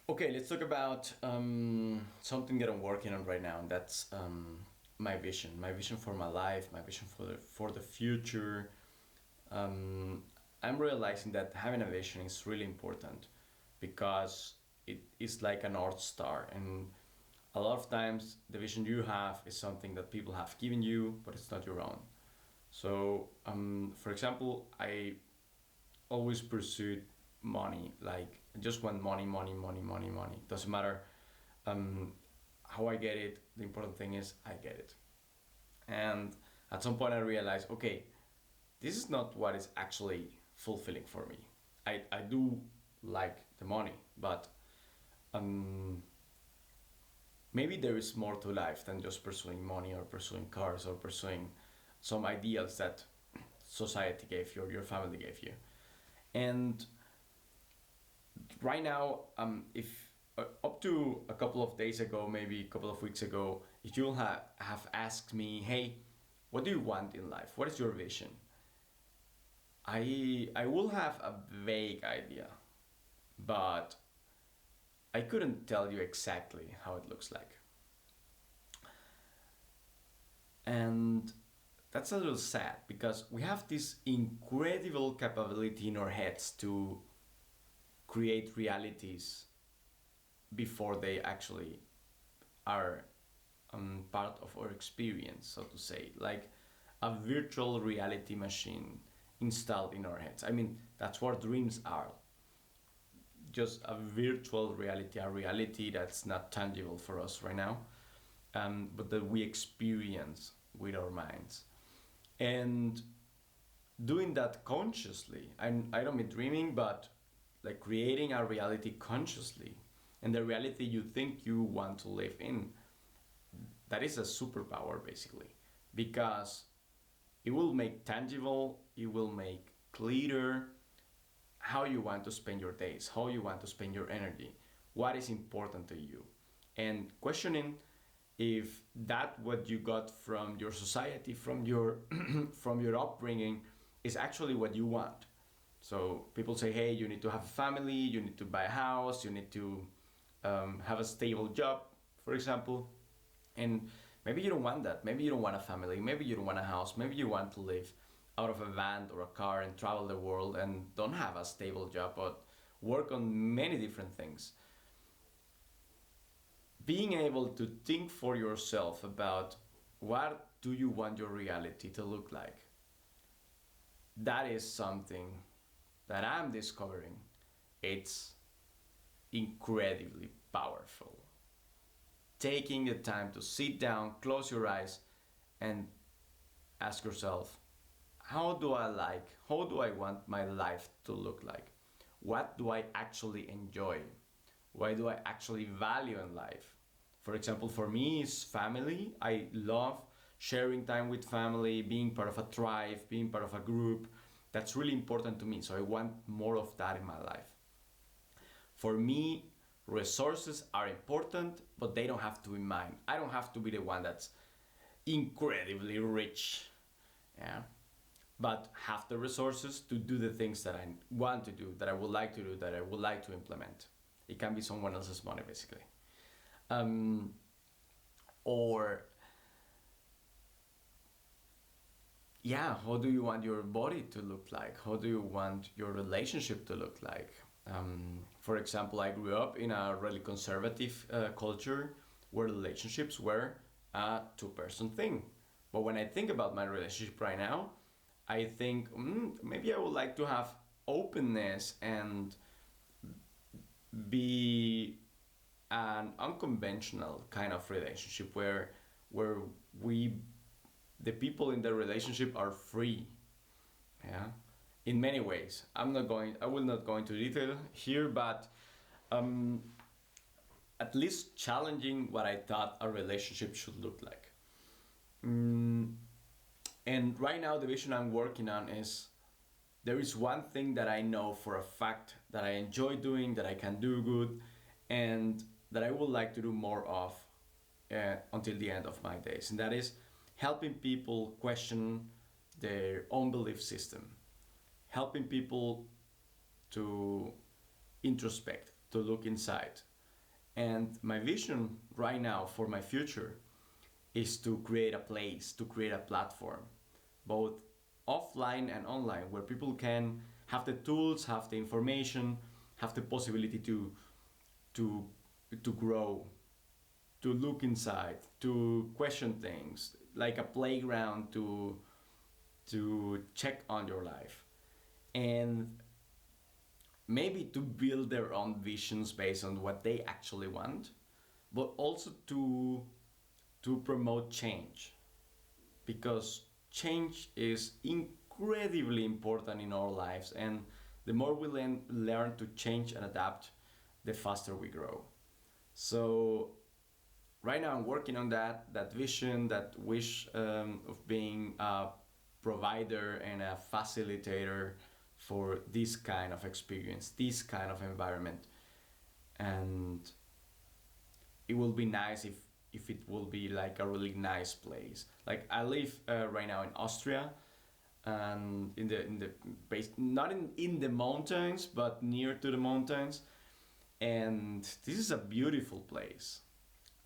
Okay, let's talk about something that I'm working on right now, and that's my vision for my life, my vision for the future. Um, I'm realizing that having a vision is really important because it is like a north star, and a lot of times the vision you have is something that people have given you, but it's not your own. So, for example, I always pursued money. Like I just want money, money, money, money, money. Doesn't matter um, how I get it. The important thing is I get it. And at some point I realized, okay, this is not what is actually fulfilling for me. I do like the money, but um, maybe there is more to life than just pursuing money or pursuing cars or pursuing some ideals that society gave you or your family gave you. And right now, if up to a couple of days ago, maybe a couple of weeks ago, if you'll have asked me, hey, what do you want in life? What is your vision? I will have a vague idea, but I couldn't tell you exactly how it looks like. And that's a little sad because we have this incredible capability in our heads to create realities before they actually are part of our experience, so to say, like a virtual reality machine installed in our heads. I mean, that's what dreams are, just a virtual reality, a reality that's not tangible for us right now, but that we experience with our minds. And doing that consciously, I don't mean dreaming, but like creating a reality consciously, and the reality you think you want to live in, that is a superpower basically, because it will make tangible, it will make clearer how you want to spend your days, how you want to spend your energy, what is important to you, and questioning if that what you got from your society, from your from your upbringing, is actually what you want. So people say, hey, you need to have a family, you need to buy a house, you need to have a stable job, for example. And maybe you don't want that. Maybe you don't want a family. Maybe you don't want a house. Maybe you want to live out of a van or a car and travel the world and don't have a stable job, but work on many different things. Being able to think for yourself about what do you want your reality to look like, that is something that I'm discovering. It's incredibly powerful. Taking the time to sit down, close your eyes, and ask yourself, how do I want my life to look like? What do I actually enjoy? What do I actually value in life? For example, for me, it's family. I love sharing time with family, being part of a tribe, being part of a group. That's really important to me. So I want more of that in my life. For me, resources are important, but they don't have to be mine. I don't have to be the one that's incredibly rich. Yeah. But have the resources to do the things that I want to do, that I would like to do, that I would like to implement. It can be someone else's money, basically. Um, or, yeah, how do you want your body to look like? How do you want your relationship to look like? For example, I grew up in a really conservative culture where relationships were a two-person thing. But when I think about my relationship right now, I think maybe I would like to have openness and be an unconventional kind of relationship where we the people in the relationship are free. Yeah, in many ways. I will not go into detail here, but um, at least challenging what I thought a relationship should look like. Mm, and right now, the vision I'm working on is, there is one thing that I know for a fact that I enjoy doing, that I can do good, and that I would like to do more of until the end of my days. And that is helping people question their own belief system, helping people to introspect, to look inside, And my vision right now for my future is to create a place, to create a platform, both offline and online, where people can have the tools, have the information, have the possibility to to grow, to look inside, to question things, like a playground to check on your life, and maybe to build their own visions based on what they actually want, but also to promote change, because change is incredibly important in our lives, and the more we learn to change and adapt, the faster we grow. So right now I'm working on that vision, that wish, of being a provider and a facilitator for this kind of experience, this kind of environment. And it will be nice if it will be like a really nice place. Like I live right now in Austria, and in the base, not in the mountains, but near to the mountains. And this is a beautiful place.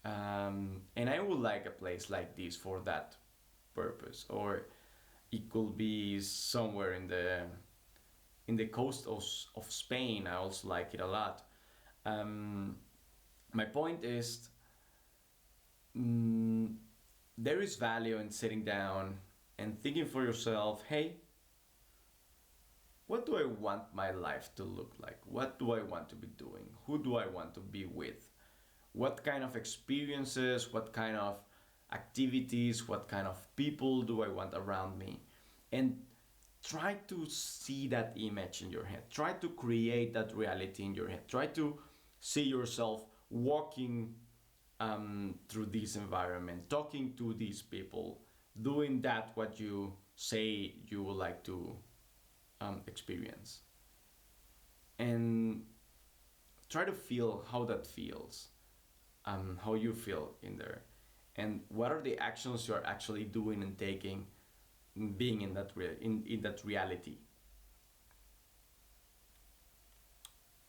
And I would like a place like this for that purpose. Or it could be somewhere in the coast of Spain. I also like it a lot. Um, my point is, mm, there is value in sitting down and thinking for yourself, hey, what do I want my life to look like? What do I want to be doing? Who do I want to be with? What kind of experiences, what kind of activities, what kind of people do I want around me? And try to see that image in your head. Try to create that reality in your head. Try to see yourself walking through this environment, talking to these people, doing that what you say you would like to experience. And try to feel how that feels, how you feel in there, and what are the actions you are actually doing and taking, being in that in that reality.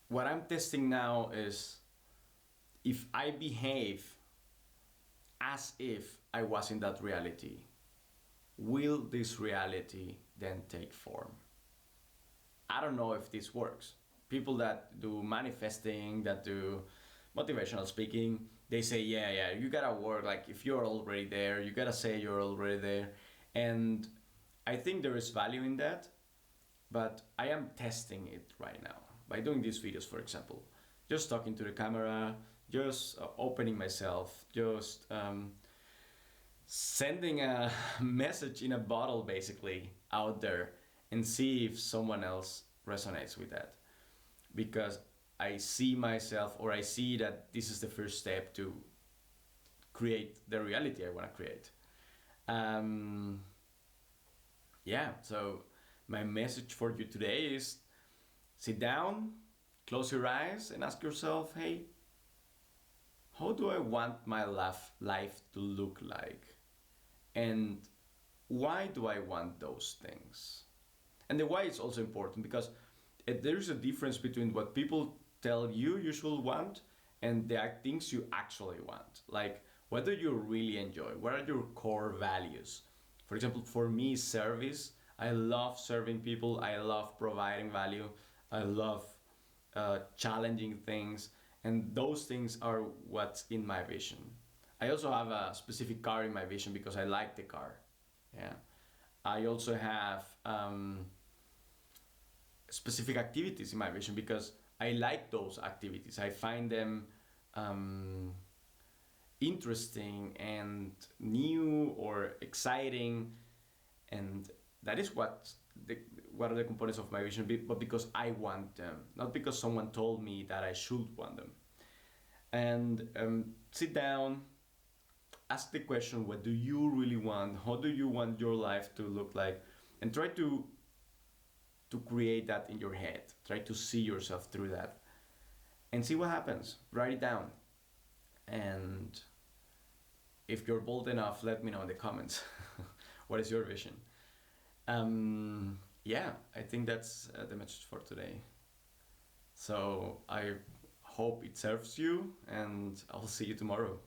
What I'm testing now is if I behave as if I was in that reality, will this reality then take form? I don't know if this works. People that do manifesting, that do motivational speaking, they say, yeah, you gotta work. Like if you're already there, you gotta say you're already there. And I think there is value in that, but I am testing it right now by doing these videos, for example. Just talking to the camera, just opening myself, just sending a message in a bottle basically out there, and see if someone else resonates with that. Because I see myself, or I see that this is the first step to create the reality I want to create. Um, yeah, so my message for you today is sit down, close your eyes, and ask yourself, hey, how do I want my life to look like? And why do I want those things? And the why is also important, because there is a difference between what people tell you should want and the things you actually want. Like, what do you really enjoy? What are your core values? For example, for me, service. I love serving people. I love providing value. I love challenging things. And those things are what's in my vision. I also have a specific car in my vision because I like the car. Yeah. I also have specific activities in my vision because I like those activities. I find them interesting and new or exciting, and that is what are the components of my vision. But because I want them, not because someone told me that I should want them. And sit down, ask the question: what do you really want? How do you want your life to look like? And try to create that in your head. Try to see yourself through that and see what happens. Write it down. And if you're bold enough, let me know in the comments. What is your vision? Yeah, I think that's the message for today. So I hope it serves you, and I'll see you tomorrow.